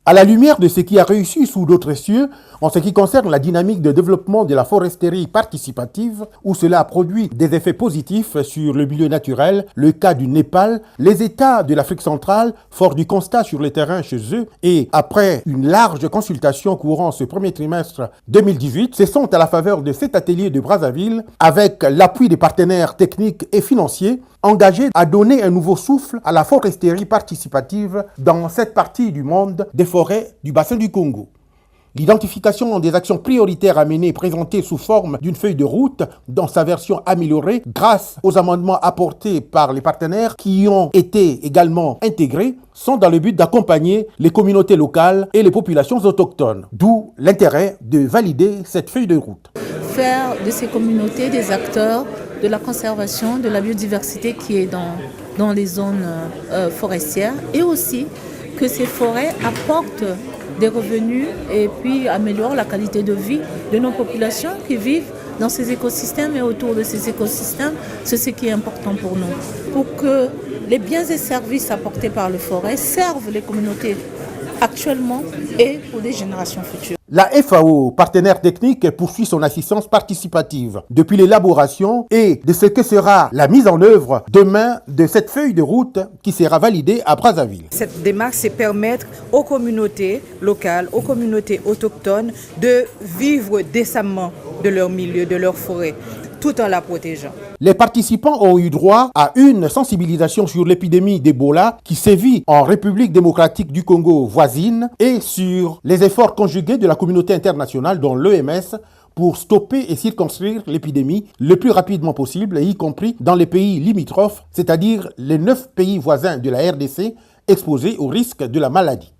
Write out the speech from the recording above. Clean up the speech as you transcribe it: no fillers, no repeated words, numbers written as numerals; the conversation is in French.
À la lumière de ce qui a réussi sous d'autres cieux, en ce qui concerne la dynamique de développement de la foresterie participative, où cela a produit des effets positifs sur le milieu naturel, le cas du Népal, les États de l'Afrique centrale, forts du constat sur le terrain chez eux, et après une large consultation courant ce premier trimestre 2018, se sont à la faveur de cet atelier de Brazzaville, avec l'appui des partenaires techniques et financiers, engagés à donner un nouveau souffle à la foresterie participative dans cette partie du monde des forêts du bassin du Congo. L'identification des actions prioritaires à mener présentées sous forme d'une feuille de route dans sa version améliorée grâce aux amendements apportés par les partenaires qui y ont été également intégrés sont dans le but d'accompagner les communautés locales et les populations autochtones. D'où l'intérêt de valider cette feuille de route. Faire de ces communautés des acteurs de la conservation de la biodiversité qui est dans les zones forestières et aussi que ces forêts apportent des revenus et puis améliorent la qualité de vie de nos populations qui vivent dans ces écosystèmes et autour de ces écosystèmes. C'est ce qui est important pour nous. Pour que les biens et services apportés par les forêts servent les communautés actuellement et pour des générations futures. La FAO, partenaire technique, poursuit son assistance participative depuis l'élaboration et de ce que sera la mise en œuvre demain de cette feuille de route qui sera validée à Brazzaville. Cette démarche, c'est permettre aux communautés locales, aux communautés autochtones de vivre décemment de leur milieu, de leur forêt, tout en la protégeant. Les participants ont eu droit à une sensibilisation sur l'épidémie d'Ebola qui sévit en République démocratique du Congo voisine et sur les efforts conjugués de la communauté internationale dont l'OMS pour stopper et circonscrire l'épidémie le plus rapidement possible, y compris dans les pays limitrophes, c'est-à-dire les 9 pays voisins de la RDC exposés au risque de la maladie.